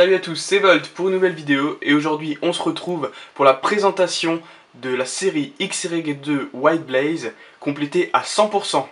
Salut à tous, c'est Volt pour une nouvelle vidéo et aujourd'hui on se retrouve pour la présentation de la série XY2 White Blaze complétée à 100%.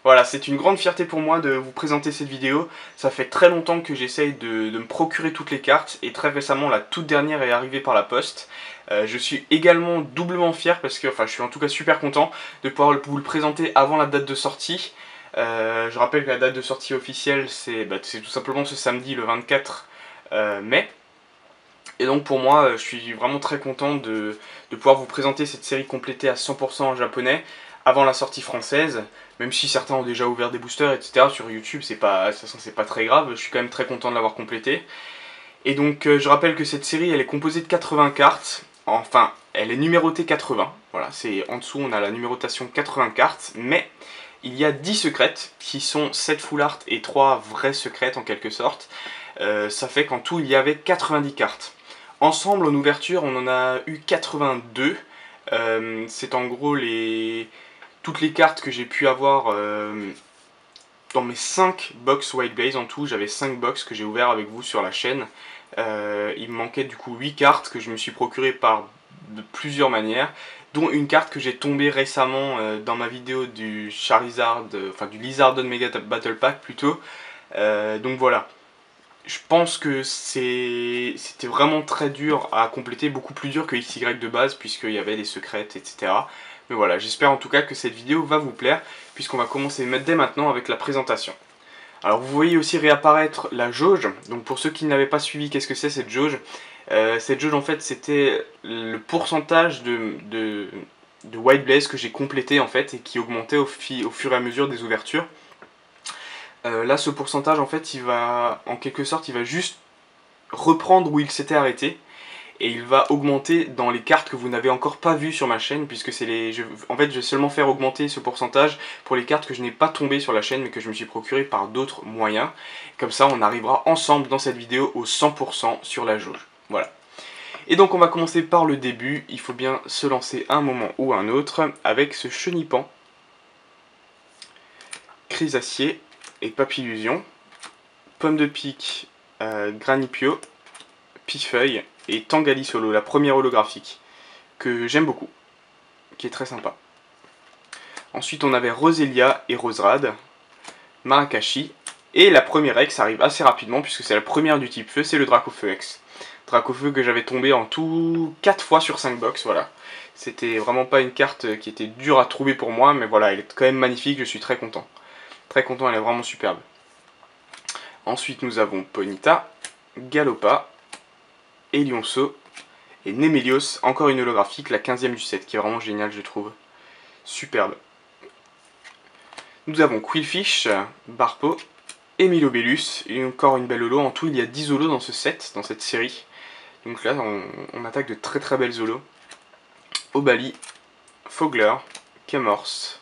Voilà, c'est une grande fierté pour moi de vous présenter cette vidéo. Ça fait très longtemps que j'essaye de me procurer toutes les cartes et très récemment la toute dernière est arrivée par la poste. Je suis également doublement fier parce que, je suis en tout cas super content de pouvoir vous le présenter avant la date de sortie. Je rappelle que la date de sortie officielle c'est tout simplement ce samedi le 24 mai. Et donc pour moi, je suis vraiment très content de pouvoir vous présenter cette série complétée à 100% en japonais avant la sortie française. Même si certains ont déjà ouvert des boosters, etc. sur YouTube, de toute façon c'est pas très grave, je suis quand même très content de l'avoir complétée. Et donc je rappelle que cette série elle est composée de 80 cartes, enfin elle est numérotée 80, voilà, c'est en dessous on a la numérotation 80 cartes, mais il y a 10 secrètes qui sont 7 full art et 3 vraies secrètes en quelque sorte. Ça fait qu'en tout il y avait 90 cartes. Ensemble en ouverture on en a eu 82, c'est en gros toutes les cartes que j'ai pu avoir dans mes 5 box White Blaze en tout. J'avais 5 box que j'ai ouvert avec vous sur la chaîne. Il me manquait du coup 8 cartes que je me suis procuré de plusieurs manières, dont une carte que j'ai tombée récemment dans ma vidéo du Charizard, du Lizardon Mega Battle Pack plutôt. Donc voilà. Je pense que c'était vraiment très dur à compléter, beaucoup plus dur que XY de base, puisqu'il y avait des secrètes, etc. Mais voilà, j'espère en tout cas que cette vidéo va vous plaire, puisqu'on va commencer dès maintenant avec la présentation. Alors vous voyez aussi réapparaître la jauge, donc pour ceux qui ne l'avaient pas suivi, qu'est-ce que c'est cette jauge? Cette jauge en fait c'était le pourcentage de White Blaze que j'ai complété en fait, et qui augmentait au fur et à mesure des ouvertures. Là ce pourcentage en fait en quelque sorte il va juste reprendre où il s'était arrêté et il va augmenter dans les cartes que vous n'avez encore pas vues sur ma chaîne, puisque en fait je vais seulement faire augmenter ce pourcentage pour les cartes que je n'ai pas tombées sur la chaîne mais que je me suis procuré par d'autres moyens. Comme ça on arrivera ensemble dans cette vidéo au 100% sur la jauge. Voilà. Et donc on va commencer par le début, il faut bien se lancer un moment ou un autre avec ce Chenipan, Chrysacier et Papillusion, Pomme de Pique, Granipio, Pifeuille et Tangali Solo, la première holographique, que j'aime beaucoup, qui est très sympa. Ensuite on avait Roselia et Roserad, Marakashi, et la première X arrive assez rapidement puisque c'est la première du type feu, c'est le Dracofeu X. Dracofeu que j'avais tombé en tout 4 fois sur 5 box, voilà. C'était vraiment pas une carte qui était dure à trouver pour moi, mais voilà, elle est quand même magnifique, je suis très content. Très content, elle est vraiment superbe. Ensuite nous avons Ponyta, Galopa, Elionceau et Nemelios, encore une holographique, la 15e du set, qui est vraiment géniale je trouve. Superbe. Nous avons Quillfish, Barpo, et Milobellus, et encore une belle holo. En tout il y a 10 holos dans ce set, dans cette série. Donc là on attaque de très très belles holos. Obali, Fogler, Camorse,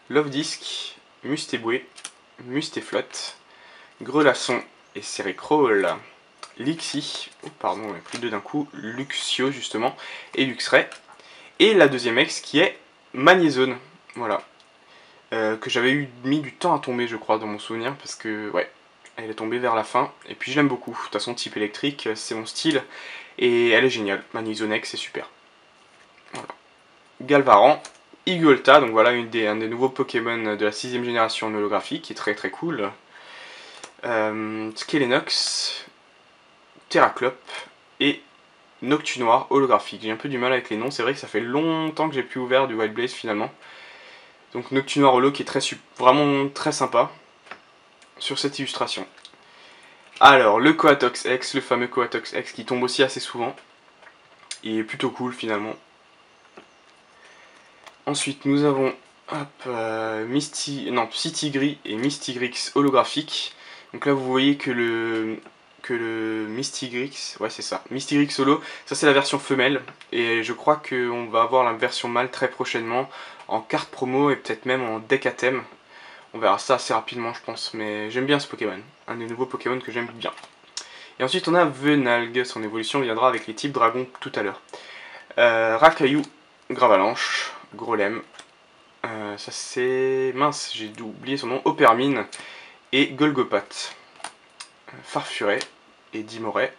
Love-Disc, Mustéboué, Mustéflotte, Grelasson et Céricrol, Lixie, oh pardon, on a pris deux d'un coup, Luxio justement, et Luxray. Et la deuxième ex qui est Magnézone, voilà. Que j'avais mis du temps à tomber je crois dans mon souvenir, parce que ouais, elle est tombée vers la fin, et puis je l'aime beaucoup. De toute façon type électrique, c'est mon style, et elle est géniale, Magnézone X c'est super. Voilà. Galvaran, Igolta, donc voilà un des nouveaux Pokémon de la 6ème génération en holographique, qui est très très cool. Skelenox, Terraclope et Noctunoir holographique. J'ai un peu du mal avec les noms, c'est vrai que ça fait longtemps que j'ai plus ouvert du White Blaze finalement. Donc Noctunoir holo qui est vraiment très sympa sur cette illustration. Alors le Coatox X, le fameux Coatox X qui tombe aussi assez souvent. Il est plutôt cool finalement. Ensuite nous avons Psytigris et Mystigrix holographique. Donc là vous voyez que le Mystigrix, ouais c'est ça, Mystigrix holo, ça c'est la version femelle, et je crois qu'on va avoir la version mâle très prochainement, en carte promo et peut-être même en deck à thème. On verra ça assez rapidement je pense, mais j'aime bien ce Pokémon, un des nouveaux Pokémon que j'aime bien. Et ensuite on a Venalg, son évolution viendra avec les types dragon tout à l'heure. Rakayu, Gravalanche, Grolem, ça c'est, mince j'ai oublié son nom, Opermine, et Golgopat. Farfuret et Dimoret,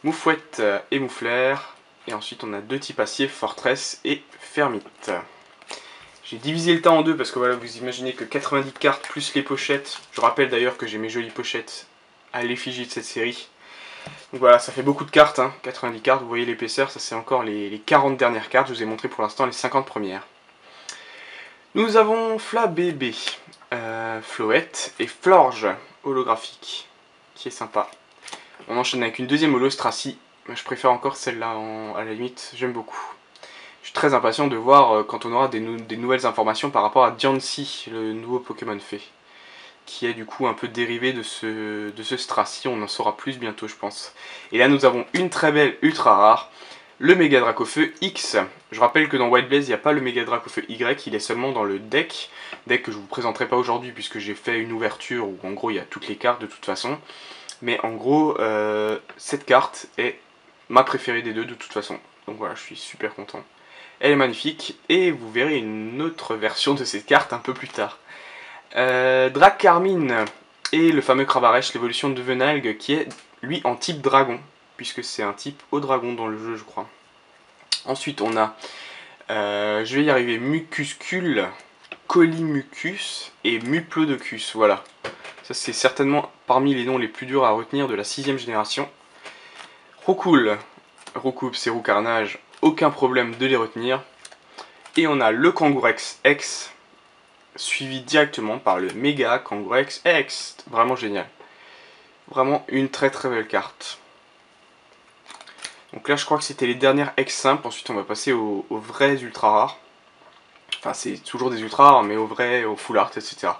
Moufouette et Mouflair. Et ensuite on a deux types acier, Fortress et Fermite. J'ai divisé le tas en deux parce que voilà, vous imaginez que 90 cartes plus les pochettes. Je rappelle d'ailleurs que j'ai mes jolies pochettes à l'effigie de cette série. Donc voilà, ça fait beaucoup de cartes, hein, 90 cartes, vous voyez l'épaisseur, ça c'est encore les 40 dernières cartes, je vous ai montré pour l'instant les 50 premières. Nous avons Flabébé, Floette et Florge, holographique, qui est sympa. On enchaîne avec une deuxième holo, Stracy, mais je préfère encore celle-là, à la limite, j'aime beaucoup. Je suis très impatient de voir quand on aura des nouvelles informations par rapport à Diancie, le nouveau Pokémon fée, qui est du coup un peu dérivé de ce Stracy, on en saura plus bientôt je pense. Et là nous avons une très belle ultra rare, le Méga Dracofeu X. Je rappelle que dans White Blaze il n'y a pas le Méga Dracofeu Y, il est seulement dans le deck que je vous présenterai pas aujourd'hui puisque j'ai fait une ouverture où en gros il y a toutes les cartes de toute façon. Mais en gros cette carte est ma préférée des deux de toute façon, donc voilà je suis super content. Elle est magnifique et vous verrez une autre version de cette carte un peu plus tard. Dracarmine et le fameux Cravarèche, l'évolution de Venalgue qui est lui en type dragon, puisque c'est un type au dragon dans le jeu je crois. Ensuite on a, je vais y arriver, Mucuscule, Colimucus et Muplodocus, voilà. Ça c'est certainement parmi les noms les plus durs à retenir de la 6ème génération. Roucoule, Roucoupe c'est Roucarnage, aucun problème de les retenir. Et on a le Kangourex X, suivi directement par le Méga Kangourex X. Vraiment génial. Vraiment une très très belle carte. Donc là je crois que c'était les dernières X simples, ensuite on va passer aux vrais ultra rares. Enfin c'est toujours des ultra rares mais aux vrais, aux full art, etc.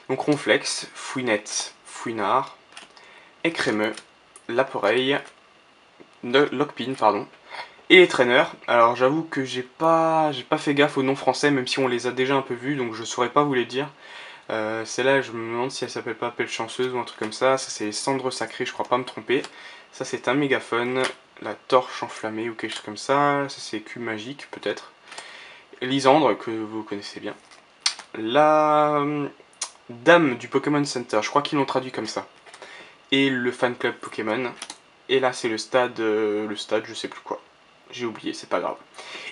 Donc Ronflex, Fouinette, Fouinard, Écrémeux, Laporeille, Lockpin pardon. Et les traîneurs, alors j'avoue que j'ai pas fait gaffe aux noms français même si on les a déjà un peu vus donc je saurais pas vous les dire. Celle-là je me demande si elle s'appelle pas Pelle Chanceuse ou un truc comme ça, ça c'est Cendre Sacrée je crois pas me tromper. Ça c'est un mégaphone, la Torche Enflammée ou quelque chose comme ça, ça c'est Cube Magique peut-être. Lysandre que vous connaissez bien. La Dame du Pokémon Center, je crois qu'ils l'ont traduit comme ça. Et le fan club Pokémon. Et là c'est le stade je sais plus quoi. J'ai oublié, c'est pas grave.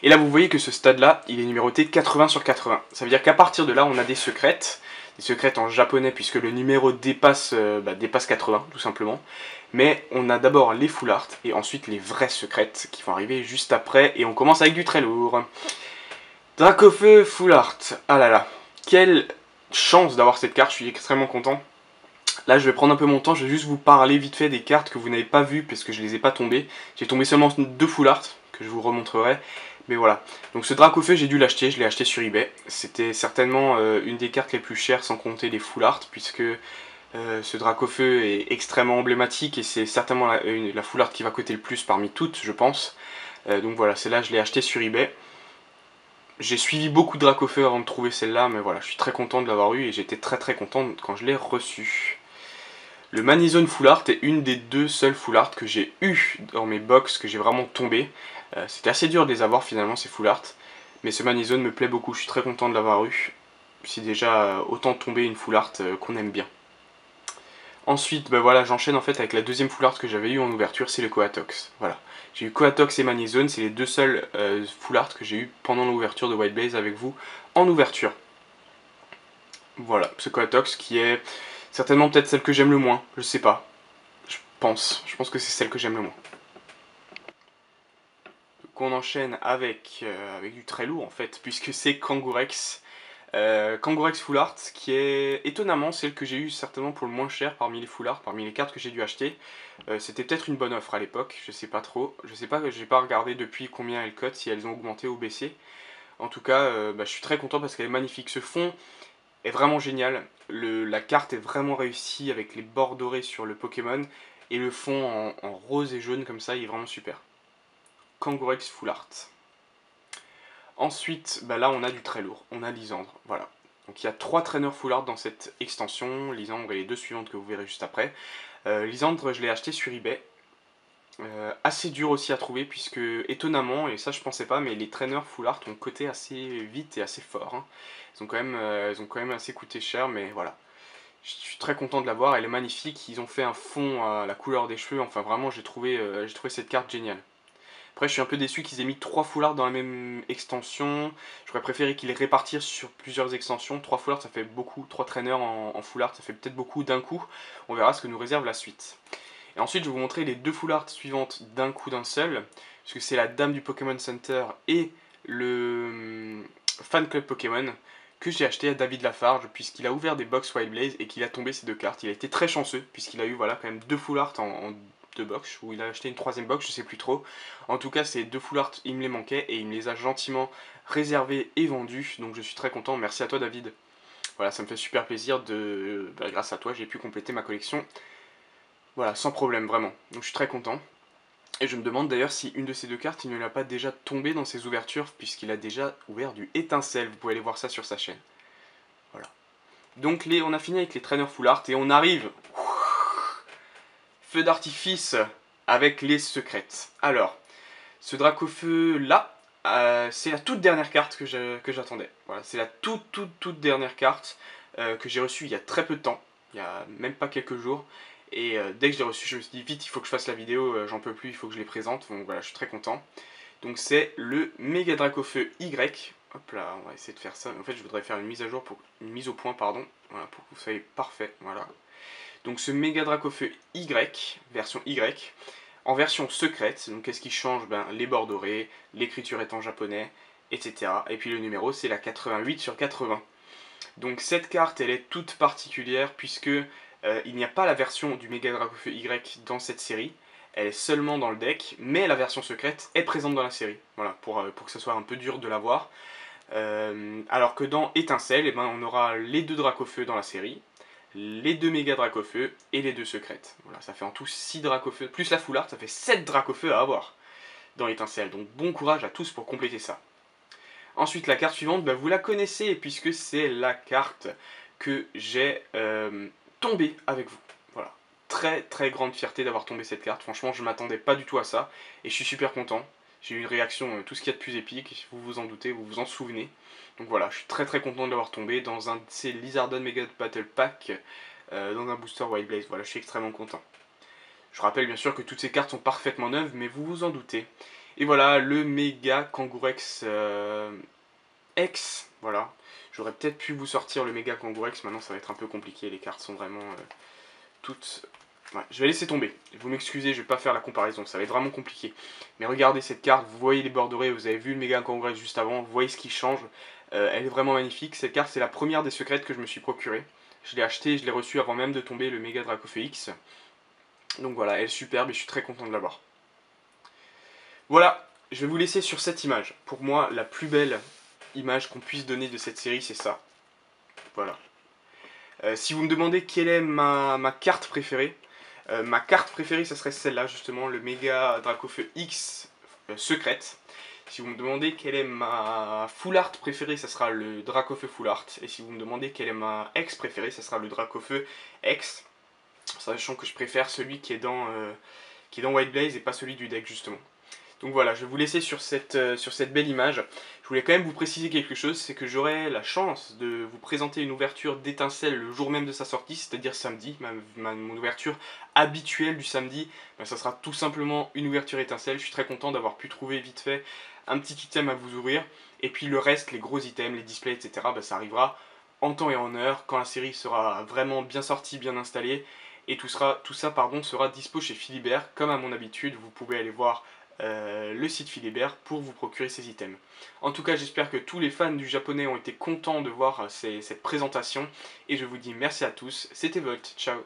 Et là vous voyez que ce stade là, il est numéroté 80 sur 80. Ça veut dire qu'à partir de là, on a des secrètes en japonais puisque le numéro dépasse 80 tout simplement. Mais on a d'abord les full art et ensuite les vraies secrètes qui vont arriver juste après. Et on commence avec du très lourd. Dracofeu full art, ah là là. Quelle chance d'avoir cette carte, je suis extrêmement content. Là je vais prendre un peu mon temps, je vais juste vous parler vite fait des cartes que vous n'avez pas vues parce que je les ai pas tombées. J'ai tombé seulement 2 full art que je vous remontrerai. Mais voilà, donc ce Dracofeu j'ai dû l'acheter, je l'ai acheté sur eBay. C'était certainement une des cartes les plus chères sans compter les full art puisque ce Dracofeu est extrêmement emblématique et c'est certainement la full art qui va coûter le plus parmi toutes je pense. Donc voilà, celle-là je l'ai acheté sur eBay. J'ai suivi beaucoup de Dracofeu avant de trouver celle-là, mais voilà, je suis très content de l'avoir eu et j'étais très très content quand je l'ai reçu. Le Manizone Full Art est une des 2 seules Full Art que j'ai eu dans mes box, que j'ai vraiment tombé. C'était assez dur de les avoir finalement ces Full Art, mais ce Manizone me plaît beaucoup, je suis très content de l'avoir eu. C'est déjà autant tomber une Full Art qu'on aime bien. Ensuite, ben voilà, j'enchaîne en fait avec la deuxième full art que j'avais eu en ouverture, c'est le Coatox. Voilà. J'ai eu Coatox et Manizone, c'est les 2 seuls full art que j'ai eu pendant l'ouverture de White Blaze avec vous en ouverture. Voilà, ce Coatox qui est certainement peut-être celle que j'aime le moins, je sais pas. Je pense que c'est celle que j'aime le moins. Donc on enchaîne avec du très lourd en fait, puisque c'est Kangourex. Kangourex Full Art, qui est étonnamment celle que j'ai eu certainement pour le moins cher parmi les Full Art, parmi les cartes que j'ai dû acheter. C'était peut-être une bonne offre à l'époque, je sais pas trop. Je sais pas, j'ai pas regardé depuis combien elles cotent, si elles ont augmenté ou baissé. En tout cas, je suis très content parce qu'elle est magnifique. Ce fond est vraiment génial. La carte est vraiment réussie avec les bords dorés sur le Pokémon. Et le fond en rose et jaune comme ça, il est vraiment super. Kangourex Full Art. Ensuite, là on a du très lourd, on a Lysandre, voilà. Donc il y a 3 traîneurs full art dans cette extension, Lysandre et les 2 suivantes que vous verrez juste après. Lysandre je l'ai acheté sur eBay, assez dur aussi à trouver puisque étonnamment, et ça je pensais pas, mais les traîneurs full art ont coté assez vite et assez fort. Hein. Ils ont quand même assez coûté cher, mais voilà. Je suis très content de l'avoir, elle est magnifique, ils ont fait un fond à la couleur des cheveux, enfin vraiment j'ai trouvé cette carte géniale. Après je suis un peu déçu qu'ils aient mis 3 foulards dans la même extension, j'aurais préféré qu'ils les répartissent sur plusieurs extensions, 3 foulards ça fait beaucoup, 3 traîneurs en foulard ça fait peut-être beaucoup d'un coup, on verra ce que nous réserve la suite. Et ensuite je vais vous montrer les 2 foulards suivantes d'un coup d'un seul, puisque c'est la dame du Pokémon Center et le fan club Pokémon, que j'ai acheté à David Lafarge puisqu'il a ouvert des box Wild Blaze et qu'il a tombé ces 2 cartes. Il a été très chanceux puisqu'il a eu voilà quand même 2 full art en 2 box, ou il a acheté une 3ème box, je sais plus trop. En tout cas ces 2 full art il me les manquait et il me les a gentiment réservés et vendus, donc je suis très content, merci à toi David. Voilà, ça me fait super plaisir de... grâce à toi j'ai pu compléter ma collection. Voilà, sans problème vraiment, donc je suis très content. Et je me demande d'ailleurs si une de ces 2 cartes, il ne l'a pas déjà tombé dans ses ouvertures, puisqu'il a déjà ouvert du étincelle. Vous pouvez aller voir ça sur sa chaîne. Voilà. Donc on a fini avec les traîneurs full art, et on arrive... Feu d'artifice avec les secrètes. Alors, ce Dracofeu là, c'est la toute dernière carte que j'attendais. Voilà, c'est la toute dernière carte que j'ai reçue il y a très peu de temps. Il y a même pas quelques jours. Et dès que je l'ai reçu, je me suis dit vite, il faut que je fasse la vidéo, j'en peux plus, il faut que je les présente. Donc voilà, je suis très content. Donc c'est le Méga Dracofeu Y. Hop là, on va essayer de faire ça. En fait, je voudrais faire une mise à jour, une mise au point, pardon. Voilà, pour que vous soyez parfait. Voilà. Donc ce Méga Dracofeu Y, version Y, en version secrète. Donc qu'est-ce qui change? Les bords dorés, l'écriture est en japonais, etc. Et puis le numéro, c'est la 88 sur 80. Donc cette carte, elle est toute particulière puisque il n'y a pas la version du Méga Dracofeu Y dans cette série. Elle est seulement dans le deck, mais la version secrète est présente dans la série. Voilà, pour que ce soit un peu dur de la voir. Alors que dans Étincelle, on aura les 2 Dracofeu dans la série, les 2 Méga Dracofeu et les 2 secrètes. Voilà, ça fait en tout 6 Dracofeu, plus la Foulard, ça fait 7 Dracofeu à avoir dans Étincelle. Donc bon courage à tous pour compléter ça. Ensuite, la carte suivante, vous la connaissez puisque c'est la carte que j'ai tombée avec vous. Voilà. Très grande fierté d'avoir tombé cette carte. Franchement, je m'attendais pas du tout à ça. Et je suis super content. J'ai eu une réaction, tout ce qu'il y a de plus épique. Vous vous en doutez, vous vous en souvenez. Donc voilà, je suis très content de l'avoir tombé dans un de ces Lizardon Mega Battle Pack. Dans un booster Wild Blaze. Voilà, je suis extrêmement content. Je rappelle bien sûr que toutes ces cartes sont parfaitement neuves, mais vous vous en doutez. Et voilà, le Méga Kangourex X, voilà. J'aurais peut-être pu vous sortir le Méga Kangourex, maintenant ça va être un peu compliqué, les cartes sont vraiment toutes... Ouais, je vais laisser tomber, vous m'excusez, je vais pas faire la comparaison, ça va être vraiment compliqué. Mais regardez cette carte, vous voyez les bords dorés, vous avez vu le Méga Kangourex juste avant, vous voyez ce qui change. Elle est vraiment magnifique, cette carte c'est la première des secrètes que je me suis procurée. Je l'ai achetée, je l'ai reçue avant même de tomber le Méga Dracofeu X. Donc voilà, elle est superbe et je suis très content de l'avoir. Voilà, je vais vous laisser sur cette image. Pour moi, la plus belle image qu'on puisse donner de cette série, c'est ça. Voilà. Si vous me demandez quelle est ma carte préférée, ma carte préférée, ça serait celle-là, justement, le Méga Dracofeu X secrète. Si vous me demandez quelle est ma full art préférée, ça sera le Dracofeu full art. Et si vous me demandez quelle est ma X préférée, ça sera le Dracofeu X. Sachant que je préfère celui qui est dans White Blaze et pas celui du deck, justement. Donc voilà, je vais vous laisser sur cette belle image. Je voulais quand même vous préciser quelque chose, c'est que j'aurai la chance de vous présenter une ouverture d'étincelle le jour même de sa sortie, c'est-à-dire samedi. Mon ouverture habituelle du samedi, ça sera tout simplement une ouverture étincelle. Je suis très content d'avoir pu trouver vite fait un petit item à vous ouvrir. Et puis le reste, les gros items, les displays, etc., ça arrivera en temps et en heure, quand la série sera vraiment bien sortie, bien installée. Et tout ça sera dispo chez Philibert, comme à mon habitude. Vous pouvez aller voir le site Philibert pour vous procurer ces items. En tout cas, j'espère que tous les fans du japonais ont été contents de voir cette présentation et je vous dis merci à tous. C'était Volt, ciao.